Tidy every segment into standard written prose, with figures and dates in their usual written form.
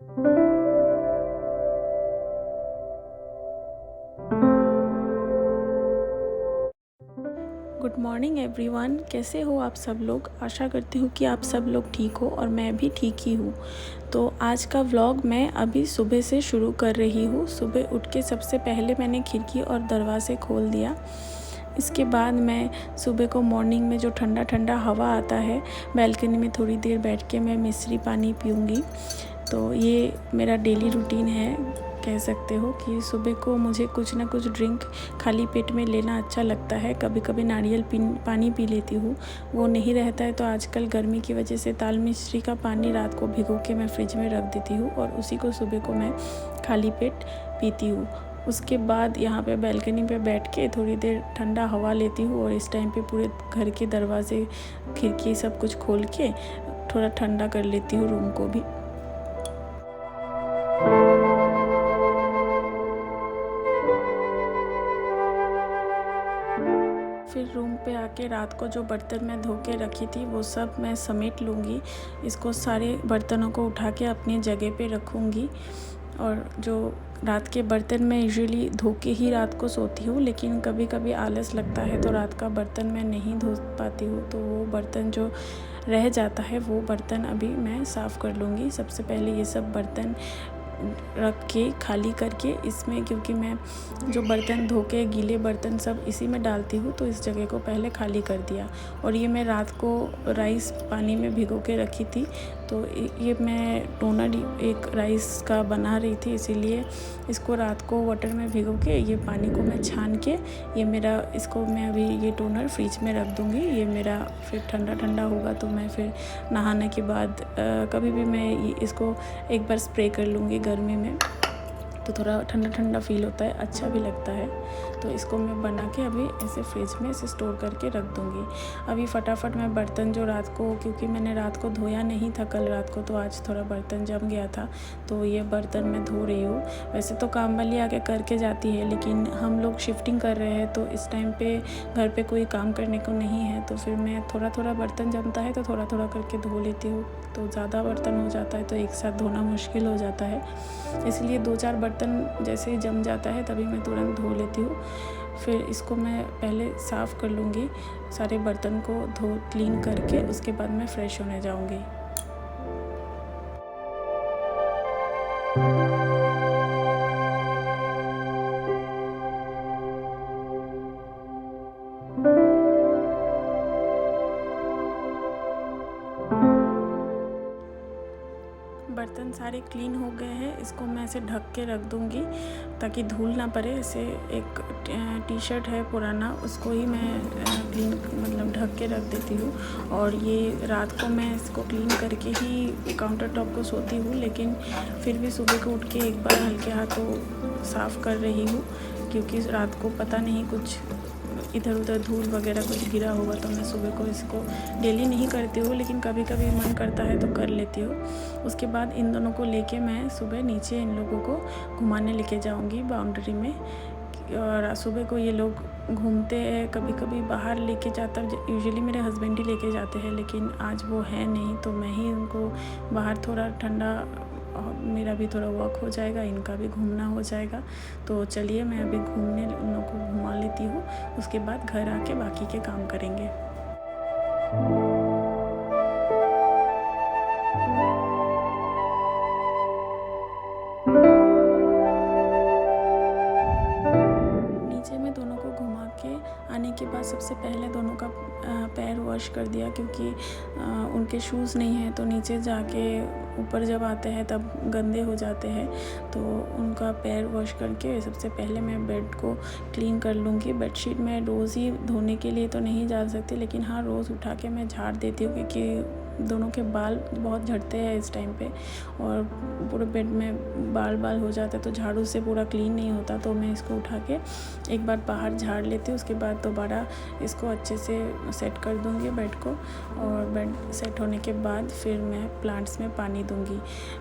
Good morning everyone, कैसे हो आप सब लोग। आशा करती हूँ कि आप सब लोग ठीक हो और मैं भी ठीक ही हूँ। तो आज का व्लॉग मैं अभी सुबह से शुरू कर रही हूँ। सुबह उठ के सबसे पहले मैंने खिड़की और दरवाज़े खोल दिया। इसके बाद मैं सुबह को मॉर्निंग में जो ठंडा ठंडा हवा आता है, बैल्कनी में थोड़ी देर बैठ के मैं मिश्री पानी पीऊँगी। तो ये मेरा डेली रूटीन है, कह सकते हो कि सुबह को मुझे कुछ ना कुछ ड्रिंक खाली पेट में लेना अच्छा लगता है। कभी कभी नारियल पानी पी लेती हूँ, वो नहीं रहता है तो आजकल गर्मी की वजह से ताल मिश्री का पानी रात को भिगो के मैं फ्रिज में रख देती हूँ और उसी को सुबह को मैं खाली पेट पीती हूँ। उसके बाद यहाँ पे बैल्कनी पे बैठ के थोड़ी देर ठंडा हवा लेती हूँ और इस टाइम पे पूरे घर के दरवाजे खिड़की सब कुछ खोल के थोड़ा ठंडा कर लेती हूँ रूम को भी। फिर रूम पे आके रात को जो बर्तन मैं धो के रखी थी वो सब मैं समेट लूँगी। इसको सारे बर्तनों को उठा के अपनी जगह पे रखूँगी। और जो रात के बर्तन मैं यूजुअली धो के ही रात को सोती हूँ, लेकिन कभी कभी आलस लगता है तो रात का बर्तन मैं नहीं धो पाती हूँ। तो वो बर्तन जो रह जाता है वो बर्तन अभी मैं साफ़ कर लूँगी। सबसे पहले ये सब बर्तन रख के खाली करके इसमें, क्योंकि मैं जो बर्तन धो के गीले बर्तन सब इसी में डालती हूँ, तो इस जगह को पहले खाली कर दिया। और ये मैं रात को राइस पानी में भिगो के रखी थी, तो ये मैं टोनर एक राइस का बना रही थी, इसीलिए इसको रात को वाटर में भिगो के ये पानी को मैं छान के ये मेरा इसको मैं अभी ये टोनर फ्रिज में रख दूँगी। ये मेरा फिर ठंडा ठंडा होगा तो मैं फिर नहाने के बाद कभी भी मैं इसको एक बार स्प्रे कर लूँगी गर्मी में, तो थोड़ा ठंडा ठंडा फील होता है, अच्छा भी लगता है। तो इसको मैं बना के अभी ऐसे फ्रिज में ऐसे स्टोर करके रख दूँगी। अभी फटाफट मैं बर्तन जो रात को, क्योंकि मैंने रात को धोया नहीं था कल रात को, तो आज थोड़ा बर्तन जम गया था, तो ये बर्तन मैं धो रही हूँ। वैसे तो काम वाली आके करके जाती है, लेकिन हम लोग शिफ्टिंग कर रहे हैं तो इस टाइम पे घर पे कोई काम करने को नहीं है, तो फिर मैं थोड़ा थोड़ा बर्तन जमता है तो थोड़ा थोड़ा करके धो लेती हूँ। तो ज़्यादा बर्तन हो जाता है तो एक साथ धोना मुश्किल हो जाता है, इसलिए 2-4 बर्तन जैसे ही जम जाता है तभी मैं तुरंत धो लेती हूँ। फिर इसको मैं पहले साफ़ कर लूँगी, सारे बर्तन को धो क्लीन करके उसके बाद मैं फ़्रेश होने जाऊँगी। बर्तन सारे क्लीन हो गए हैं, इसको मैं ऐसे ढक के रख दूँगी ताकि धूल ना पड़े। ऐसे एक टी शर्ट है पुराना, उसको ही मैं क्लीन मतलब ढक के रख देती हूँ। और ये रात को मैं इसको क्लीन करके ही काउंटर टॉप को सोती हूँ, लेकिन फिर भी सुबह को उठ के एक बार हल्के हाथों साफ़ कर रही हूँ, क्योंकि रात को पता नहीं कुछ इधर उधर धूल वगैरह कुछ गिरा होगा। तो मैं सुबह को इसको डेली नहीं करती हूँ, लेकिन कभी कभी मन करता है तो कर लेती हूँ। उसके बाद इन दोनों को लेके मैं सुबह नीचे इन लोगों को घुमाने लेके जाऊँगी बाउंड्री में। और सुबह को ये लोग घूमते हैं, कभी कभी बाहर लेके जाता, यूजुअली मेरे हस्बैंड ही लेके जाते हैं, लेकिन आज वो है नहीं तो मैं ही उनको बाहर थोड़ा ठंडा, मेरा भी थोड़ा वॉक हो जाएगा, इनका भी घूमना हो जाएगा। तो चलिए मैं अभी घूमने उन लोगों को घुमा लेती हूँ, उसके बाद घर आके बाकी के काम करेंगे। नीचे में दोनों को घुमा के आने के बाद सबसे पहले दोनों का पैर वॉश कर दिया, क्योंकि उनके शूज़ नहीं हैं, तो नीचे जाके ऊपर जब आते हैं तब गंदे हो जाते हैं। तो उनका पैर वॉश करके सबसे पहले मैं बेड को क्लीन कर लूँगी। बेडशीट मैं रोज़ ही धोने के लिए तो नहीं जा सकती, लेकिन हाँ रोज़ उठा के मैं झाड़ देती हूँ, क्योंकि दोनों के बाल बहुत झड़ते हैं इस टाइम पे और पूरे बेड में बाल हो जाता है, तो झाड़ू से पूरा क्लीन नहीं होता। तो मैं इसको उठा के एक बार बाहर झाड़ लेती हूँ, उसके बाद दोबारा इसको अच्छे से सेट कर दूँगी बेड को। और बेड सेट होने के बाद फिर मैं प्लांट्स में पानी दूँगी।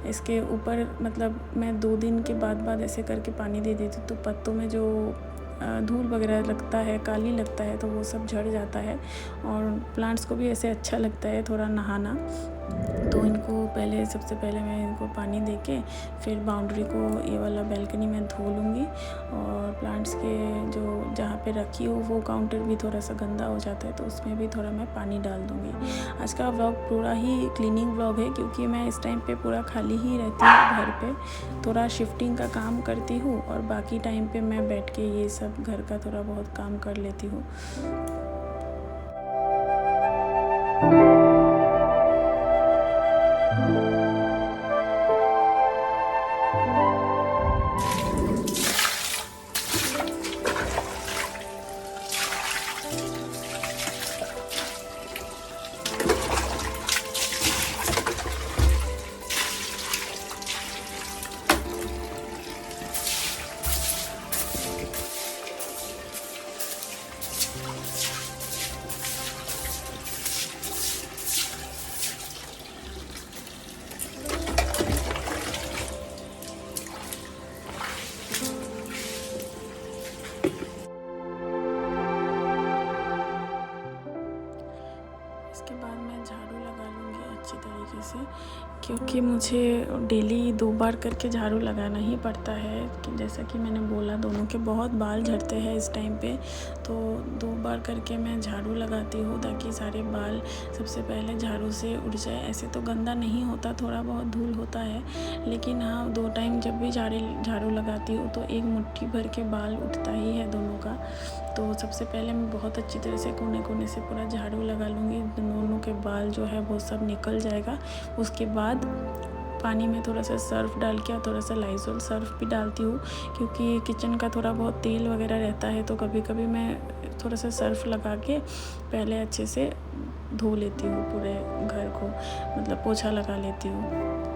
इसके ऊपर मतलब मैं 2 दिन के बाद ऐसे करके पानी दे देती हूँ, तो पत्तों में जो धूल वगैरह लगता है, काली लगता है, तो वो सब झड़ जाता है। और प्लांट्स को भी ऐसे अच्छा लगता है थोड़ा नहाना, तो इनको पहले सबसे पहले मैं इनको पानी देके फिर बाउंड्री को ये वाला बैल्कनी में धो लूँगी। और प्लांट्स के जो जहाँ पे रखी हो वो काउंटर भी थोड़ा सा गंदा हो जाता है, तो उसमें भी थोड़ा मैं पानी डाल दूँगी। आज का व्लॉग पूरा ही क्लीनिंग व्लॉग है, क्योंकि मैं इस टाइम पे पूरा खाली ही रहती हूँ घर पे, थोड़ा शिफ्टिंग का काम करती हूँ और बाकी टाइम पे मैं बैठ के ये सब घर का थोड़ा बहुत काम कर लेती हूँ। इसके बाद मैं झाड़ू लगा लूँगी अच्छी तरीके से, क्योंकि मुझे डेली 2 बार करके झाड़ू लगाना ही पड़ता है। कि जैसा कि मैंने बोला, दोनों के बहुत बाल झड़ते हैं इस टाइम पे, तो 2 बार करके मैं झाड़ू लगाती हूँ ताकि सारे बाल सबसे पहले झाड़ू से उड़ जाए। ऐसे तो गंदा नहीं होता, थोड़ा बहुत धूल होता है, लेकिन हाँ 2 टाइम जब भी झाड़ू लगाती हूँ तो एक मुट्ठी भर के बाल उठता ही है दोनों का। तो सबसे पहले मैं बहुत अच्छी तरह से कोने कोने से पूरा झाड़ू लगा लूँगी, दोनों के बाल जो है वो सब निकल जाएगा। उसके बाद पानी में थोड़ा सा सर्फ़ डाल के और थोड़ा सा लाइज़ॉल सर्फ़ भी डालती हूँ, क्योंकि किचन का थोड़ा बहुत तेल वगैरह रहता है, तो कभी कभी मैं थोड़ा सा सर्फ़ लगा के पहले अच्छे से धो लेती हूँ पूरे घर को, मतलब पोछा लगा लेती हूँ।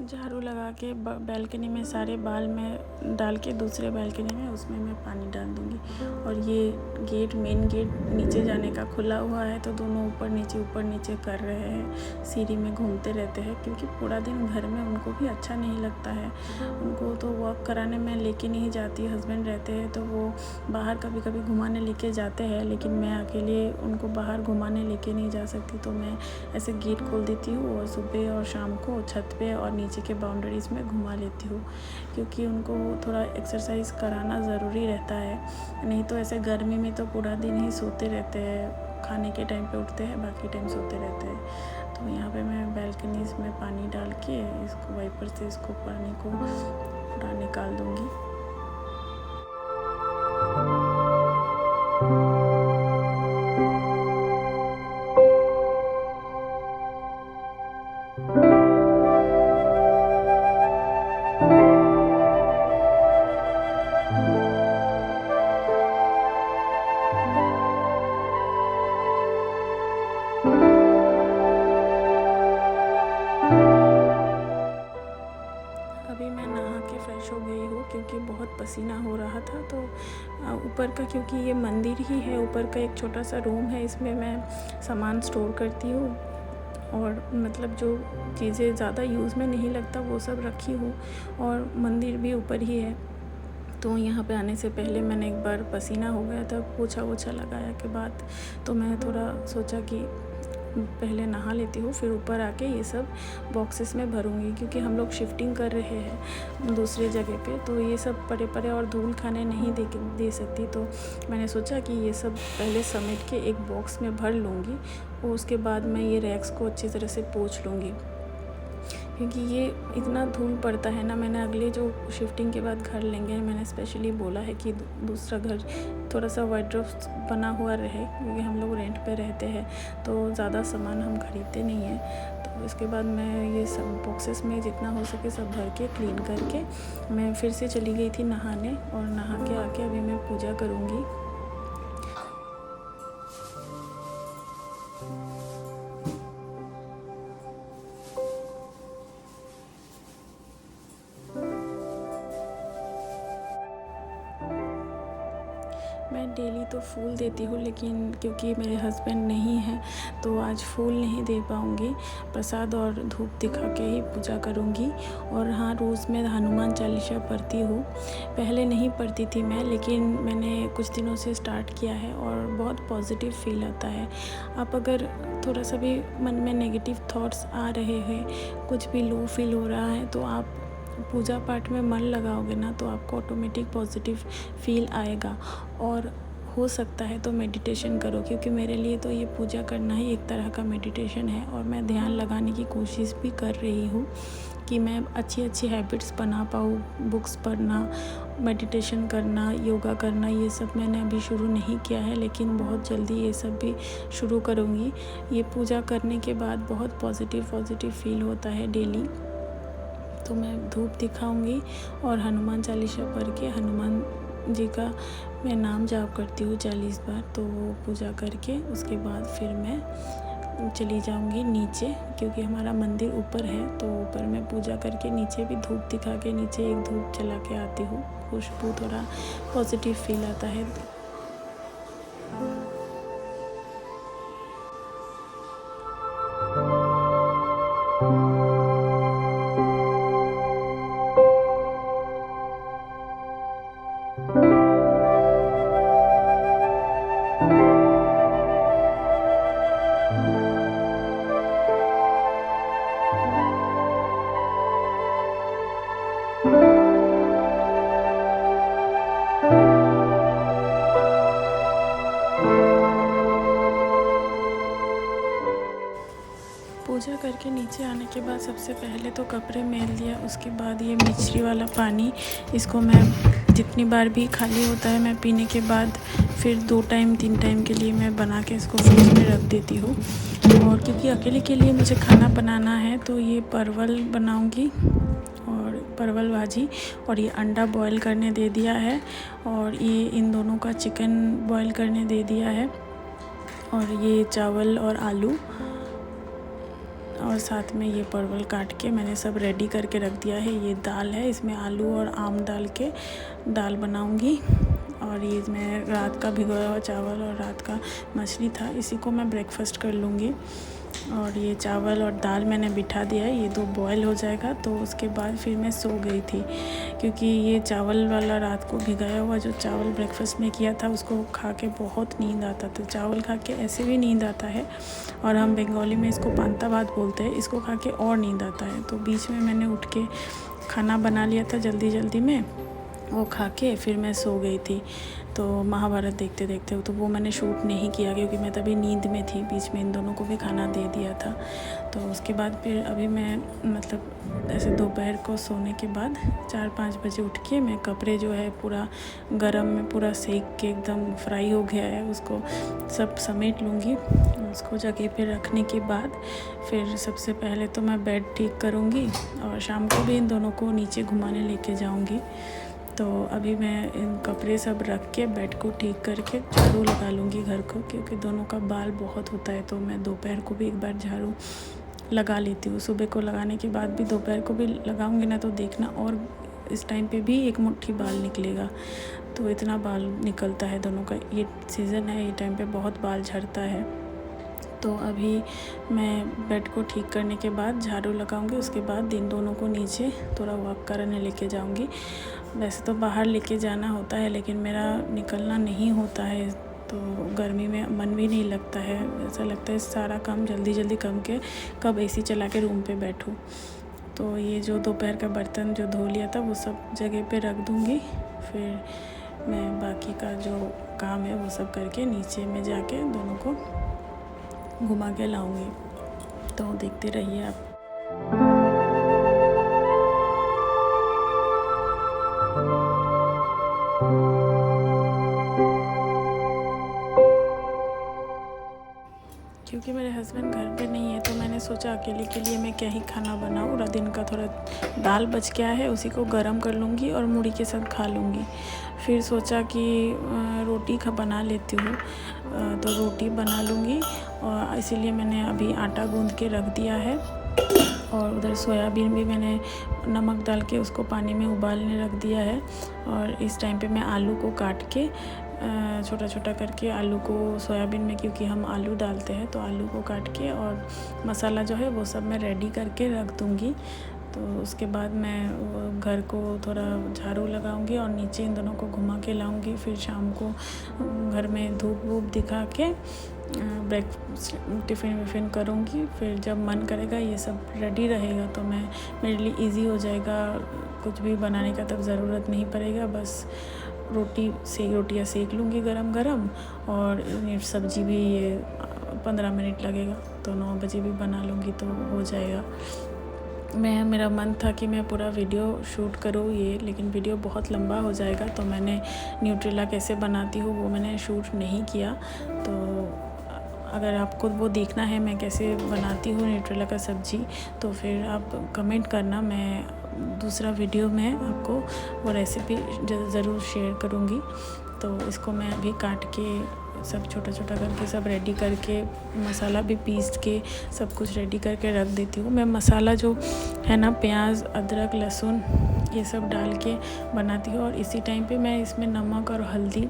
झाड़ू लगा के बैल्कनी में सारे बाल में डाल के दूसरे बैल्कनी में उसमें मैं पानी डाल दूँगी। और ये मेन गेट नीचे जाने का खुला हुआ है, तो दोनों ऊपर नीचे कर रहे हैं, सीढ़ी में घूमते रहते हैं, क्योंकि पूरा दिन घर में उनको भी अच्छा नहीं लगता है। उनको तो वॉक कराने में लेके नहीं जाती, हस्बैंड रहते हैं तो वो बाहर कभी कभी घुमाने लेके जाते हैं, लेकिन मैं अकेले उनको बाहर घुमाने लेके नहीं जा सकती, तो मैं ऐसे गेट खोल देती हूँ और सुबह और शाम को छत पे और नीचे के बाउंड्रीज़ में घुमा लेती हूँ, क्योंकि उनको थोड़ा एक्सरसाइज कराना ज़रूरी रहता है। नहीं तो ऐसे गर्मी में तो पूरा दिन ही सोते रहते हैं, खाने के टाइम पे उठते हैं, बाकी टाइम सोते रहते हैं। तो यहाँ पे मैं बैल्कनीज़ में पानी डाल के इसको वाइपर से इसको पानी को पूरा निकाल दूँगी। अभी मैं नहा के फ्रेश हो गई हूँ, क्योंकि बहुत पसीना हो रहा था। तो ऊपर का, क्योंकि ये मंदिर ही है, ऊपर का एक छोटा सा रूम है, इसमें मैं सामान स्टोर करती हूँ और मतलब जो चीज़ें ज़्यादा यूज़ में नहीं लगता वो सब रखी हूँ, और मंदिर भी ऊपर ही है। तो यहाँ पे आने से पहले मैंने एक बार पसीना हो गया था, पोछा वोछा लगाया के बाद, तो मैं थोड़ा सोचा कि पहले नहा लेती हूँ, फिर ऊपर आके ये सब बॉक्सेस में भरूँगी, क्योंकि हम लोग शिफ्टिंग कर रहे हैं दूसरे जगह पे, तो ये सब पड़े पड़े और धूल खाने नहीं दे सकती। तो मैंने सोचा कि ये सब पहले समेट के एक बॉक्स में भर लूँगी, और उसके बाद मैं ये रैक्स को अच्छी तरह से पोंछ लूँगी, क्योंकि ये इतना धूल पड़ता है ना। मैंने अगले जो शिफ्टिंग के बाद घर लेंगे, मैंने स्पेशली बोला है कि दूसरा घर थोड़ा सा वार्डरोब बना हुआ रहे, क्योंकि हम लोग रेंट पे रहते हैं, तो ज़्यादा सामान हम खरीदते नहीं हैं। तो इसके बाद मैं ये सब बॉक्सेस में जितना हो सके सब भर के क्लीन करके मैं फिर से चली गई थी नहाने, और नहा के आके अभी मैं पूजा करूँगी। मैं डेली तो फूल देती हूँ, लेकिन क्योंकि मेरे हस्बैंड नहीं हैं तो आज फूल नहीं दे पाऊँगी। प्रसाद और धूप दिखा के ही पूजा करूँगी। और हाँ, रोज़ मैं हनुमान चालीसा पढ़ती हूँ। पहले नहीं पढ़ती थी मैं, लेकिन मैंने कुछ दिनों से स्टार्ट किया है और बहुत पॉजिटिव फील आता है। आप अगर थोड़ा सा भी मन में नेगेटिव थॉट्स आ रहे हैं, कुछ भी लो फील हो रहा है, तो आप पूजा पाठ में मन लगाओगे ना तो आपको ऑटोमेटिक पॉजिटिव फील आएगा। और हो सकता है तो मेडिटेशन करो, क्योंकि मेरे लिए तो ये पूजा करना ही एक तरह का मेडिटेशन है। और मैं ध्यान लगाने की कोशिश भी कर रही हूँ कि मैं अच्छी अच्छी हैबिट्स बना पाऊँ। बुक्स पढ़ना, मेडिटेशन करना, योगा करना, ये सब मैंने अभी शुरू नहीं किया है, लेकिन बहुत जल्दी ये सब भी शुरू करूँगी। ये पूजा करने के बाद बहुत पॉजिटिव फील होता है डेली। तो मैं धूप दिखाऊंगी और हनुमान चालीसा पढ़ के हनुमान जी का मैं नाम जाप करती हूँ 40 बार। तो वो पूजा करके उसके बाद फिर मैं चली जाऊंगी नीचे, क्योंकि हमारा मंदिर ऊपर है। तो ऊपर मैं पूजा करके नीचे भी धूप दिखा के नीचे एक धूप जला के आती हूँ। खुशबू थोड़ा पॉजिटिव फील आता है। पूजा करके नीचे आने के बाद सबसे पहले तो कपड़े मेल दिया। उसके बाद ये मिश्री वाला पानी, इसको मैं जितनी बार भी खाली होता है मैं पीने के बाद फिर 2 टाइम 3 टाइम के लिए मैं बना के इसको फ्रिज में रख देती हूँ। और क्योंकि अकेले के लिए मुझे खाना बनाना है तो ये परवल बनाऊँगी और परवल भाजी, और ये अंडा बॉईल करने दे दिया है, और ये इन दोनों का चिकन बॉईल करने दे दिया है, और ये चावल और आलू, और साथ में ये परवल काट के मैंने सब रेडी करके रख दिया है। ये दाल है, इसमें आलू और आम डाल के दाल बनाऊंगी। और ये मैं रात का भिगोया हुआ चावल और रात का मछली था, इसी को मैं ब्रेकफास्ट कर लूँगी। और ये चावल और दाल मैंने बिठा दिया है, ये 2 बॉयल हो जाएगा। तो उसके बाद फिर मैं सो गई थी, क्योंकि ये चावल वाला रात को भिगाया हुआ जो चावल ब्रेकफास्ट में किया था उसको खा के बहुत नींद आता था। चावल खा के ऐसे भी नींद आता है, और हम बंगाली में इसको पांता भात बोलते हैं, इसको खा के और नींद आता है। तो बीच में मैंने उठ के खाना बना लिया था जल्दी में, वो खा के फिर मैं सो गई थी। तो महाभारत देखते देखते, तो वो मैंने शूट नहीं किया क्योंकि मैं तभी नींद में थी। बीच में इन दोनों को भी खाना दे दिया था। तो उसके बाद फिर अभी मैं मतलब ऐसे दोपहर को सोने के बाद 4-5 बजे उठ के मैं कपड़े जो है पूरा गरम में पूरा सेक के एकदम फ्राई हो गया है, उसको सब समेट लूँगी। उसको जगह पे रखने के बाद फिर सबसे पहले तो मैं बेड ठीक करूँगी, और शाम को भी इन दोनों को नीचे घुमाने लेके जाऊँगी। तो अभी मैं इन कपड़े सब रख के बेड को ठीक करके झाड़ू लगा लूँगी घर को, क्योंकि दोनों का बाल बहुत होता है। तो मैं दोपहर को भी एक बार झाड़ू लगा लेती हूँ। सुबह को लगाने के बाद भी दोपहर को भी लगाऊंगी ना, तो देखना और इस टाइम पे भी एक मुट्ठी बाल निकलेगा। तो इतना बाल निकलता है दोनों का। ये सीज़न है, ये टाइम पे बहुत बाल झड़ता है। तो अभी मैं बेड को ठीक करने के बाद झाड़ू लगाऊंगी। उसके बाद इन दोनों को नीचे थोड़ा वॉक करने लेके जाऊंगी। वैसे तो बाहर लेके जाना होता है, लेकिन मेरा निकलना नहीं होता है। तो गर्मी में मन भी नहीं लगता है, ऐसा लगता है सारा काम जल्दी करके कब एसी चला के रूम पे बैठूं। तो ये जो दोपहर का बर्तन जो धो लिया था वो सब जगह पे रख दूंगी। फिर मैं बाकी का जो काम है वो सब करके नीचे में जाके दोनों को घुमा के लाऊंगी। तो देखते रहिए आप। क्योंकि मेरे हस्बैंड घर पे नहीं है तो मैंने सोचा अकेले के लिए मैं क्या ही खाना बनाऊँ। दिन का थोड़ा दाल बच गया है, उसी को गरम कर लूँगी और मूढ़ी के साथ खा लूँगी। फिर सोचा कि रोटी बना लेती हूँ, तो रोटी बना लूँगी। और इसीलिए मैंने अभी आटा गूँध के रख दिया है। और उधर सोयाबीन भी मैंने नमक डाल के उसको पानी में उबालने रख दिया है। और इस टाइम पे मैं आलू को काट के छोटा छोटा करके आलू को सोयाबीन में, क्योंकि हम आलू डालते हैं, तो आलू को काट के और मसाला जो है वो सब मैं रेडी करके रख दूँगी। तो उसके बाद मैं घर को थोड़ा झाड़ू लगाऊंगी और नीचे इन दोनों को घुमा के लाऊंगी। फिर शाम को घर में धूप वूप दिखा के टिफ़िन विफ़िन करूँगी। फिर जब मन करेगा ये सब रेडी रहेगा तो मेरे लिए इजी हो जाएगा, कुछ भी बनाने का तब ज़रूरत नहीं पड़ेगा। बस रोटियाँ सेक लूँगी गरम गरम, और सब्ज़ी भी ये 15 मिनट लगेगा, तो 9 बजे भी बना लूँगी तो हो जाएगा। मेरा मन था कि मैं पूरा वीडियो शूट करूँ लेकिन वीडियो बहुत लंबा हो जाएगा, तो मैंने न्यूट्रेला कैसे बनाती हूँ वो मैंने शूट नहीं किया। तो अगर आपको वो देखना है मैं कैसे बनाती हूँ न्यूट्रेला का सब्ज़ी, तो फिर आप कमेंट करना, मैं दूसरा वीडियो में आपको वो रेसिपी ज़रूर शेयर करूँगी। तो इसको मैं अभी काट के सब छोटा छोटा करके सब रेडी करके, मसाला भी पीस के सब कुछ रेडी करके रख देती हूँ। मैं मसाला जो है ना, प्याज, अदरक, लहसुन ये सब डाल के बनाती हूँ, और इसी टाइम पे मैं इसमें नमक और हल्दी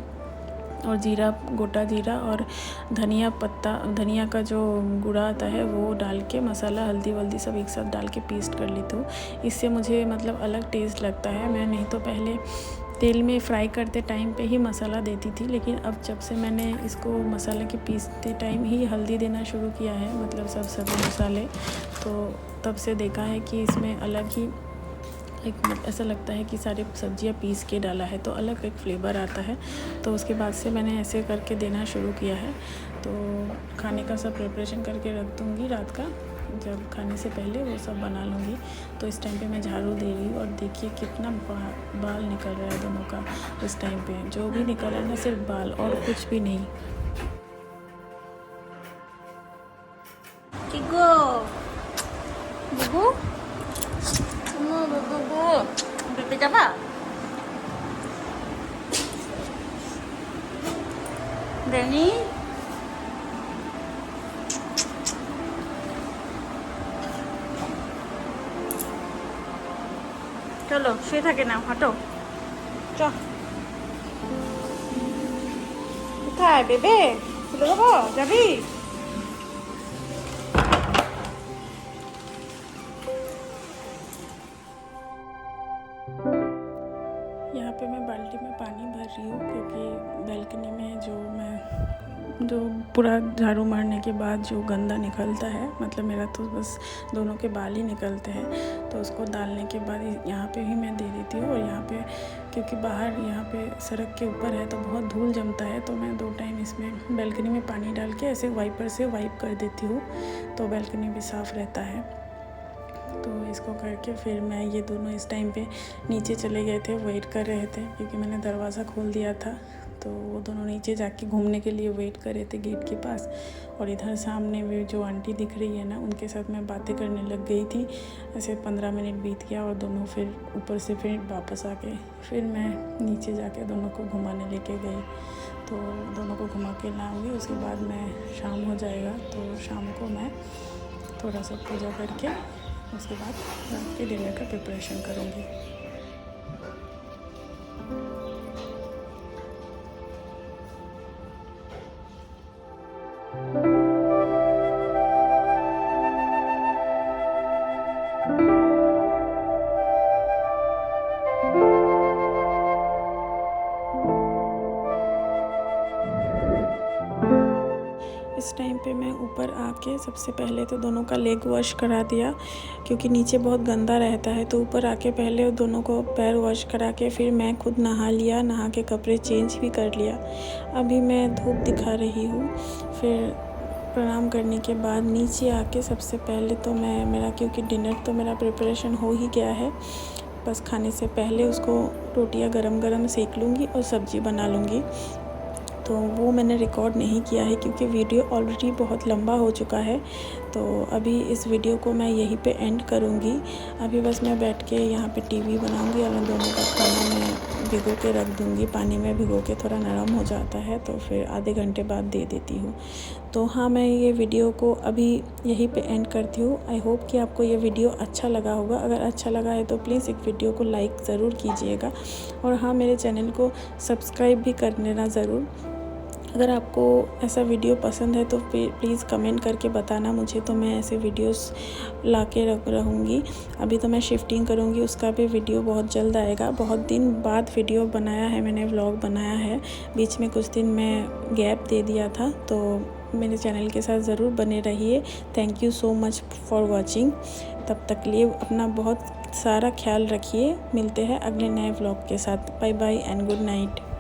और जीरा, गोटा जीरा और धनिया का जो गुड़ा आता है वो डाल के, मसाला, हल्दी वल्दी सब एक साथ डाल के पेस्ट कर लेती हूँ। इससे मुझे मतलब अलग टेस्ट लगता है। मैं नहीं तो पहले तेल में फ्राई करते टाइम पे ही मसाला देती थी, लेकिन अब जब से मैंने इसको मसाले के पीसते टाइम ही हल्दी देना शुरू किया है, मतलब सभी मसाले, तो तब से देखा है कि इसमें अलग ही ऐसा लगता है कि सारी सब्जियां पीस के डाला है तो अलग एक फ्लेवर आता है। तो उसके बाद से मैंने ऐसे करके देना शुरू किया है। तो खाने का सब प्रिपरेशन करके रख दूँगी रात का, जब खाने से पहले वो सब बना लूँगी। तो इस टाइम पे मैं झाड़ू दे रही हूँ, और देखिए कितना बाल निकल रहा है दोनों का। इस टाइम पे जो भी निकल रहा है ना, सिर्फ बाल और कुछ भी नहीं। Bebe apa? Dani? চলো শুয়ে থাকে না, হাঁটো চ। কোথায় বেবে? খুলে দেবো, যাবি? यहाँ पे मैं बाल्टी में पानी भर रही हूँ, क्योंकि बालकनी में जो पूरा झाड़ू मारने के बाद जो गंदा निकलता है, मतलब मेरा तो बस दोनों के बाल ही निकलते हैं, तो उसको डालने के बाद यहाँ पे ही मैं दे देती हूँ। और यहाँ पे क्योंकि बाहर यहाँ पे सड़क के ऊपर है तो बहुत धूल जमता है, तो मैं 2 टाइम इसमें बालकनी में पानी डाल के ऐसे वाइपर से वाइप कर देती हूँ, तो बालकनी भी साफ़ रहता है। तो इसको करके फिर मैं ये दोनों इस टाइम पे नीचे चले गए थे, वेट कर रहे थे, क्योंकि मैंने दरवाज़ा खोल दिया था। तो वो दोनों नीचे जाके घूमने के लिए वेट कर रहे थे गेट के पास। और इधर सामने भी जो आंटी दिख रही है ना, उनके साथ मैं बातें करने लग गई थी। ऐसे 15 मिनट बीत गया और दोनों फिर ऊपर से फिर वापस आ गए। फिर मैं नीचे जाके दोनों को घुमाने लेके गई, तो दोनों को घुमा के लाऊंगी। उसके बाद मैं शाम हो जाएगा, तो शाम को मैं थोड़ा सा पूजा करके उसके बाद रात के डिनर का प्रिपरेशन करूँगी। इस टाइम पे मैं ऊपर आके सबसे पहले तो दोनों का लेग वॉश करा दिया, क्योंकि नीचे बहुत गंदा रहता है। तो ऊपर आके पहले दोनों को पैर वॉश करा के फिर मैं खुद नहा लिया, नहा के कपड़े चेंज भी कर लिया। अभी मैं धूप दिखा रही हूँ। फिर प्रणाम करने के बाद नीचे आके सबसे पहले तो क्योंकि डिनर तो मेरा प्रिपरेशन हो ही गया है, बस खाने से पहले उसको रोटियाँ गरम गरम सेक लूँगी और सब्ज़ी बना लूँगी। तो वो मैंने रिकॉर्ड नहीं किया है, क्योंकि वीडियो ऑलरेडी बहुत लंबा हो चुका है। तो अभी इस वीडियो को मैं यहीं पे एंड करूँगी। अभी बस मैं बैठ के यहाँ पे टीवी बनाऊँगी और उन दोनों का खाना मैं भिगो के रख दूँगी। पानी में भिगो के थोड़ा नरम हो जाता है तो फिर आधे घंटे बाद दे देती हूँ। तो हाँ, मैं ये वीडियो को अभी यहीं पे एंड करती हूँ। आई होप कि आपको ये वीडियो अच्छा लगा होगा। अगर अच्छा लगा है तो प्लीज़ एक वीडियो को लाइक ज़रूर कीजिएगा और हाँ, मेरे चैनल को सब्सक्राइब भी कर लेना ज़रूर। अगर आपको ऐसा वीडियो पसंद है तो प्लीज़ कमेंट करके बताना मुझे, तो मैं ऐसे वीडियोस ला के रहूँगी। अभी तो मैं शिफ्टिंग करूँगी, उसका भी वीडियो बहुत जल्द आएगा। बहुत दिन बाद वीडियो बनाया है मैंने, व्लॉग बनाया है। बीच में कुछ दिन मैं गैप दे दिया था, तो मेरे चैनल के साथ ज़रूर बने रहिए। Thank you so much for watching. तब तक के लिए अपना बहुत सारा ख्याल रखिए। मिलते हैं अगले नए व्लॉग के साथ। Bye bye and good night.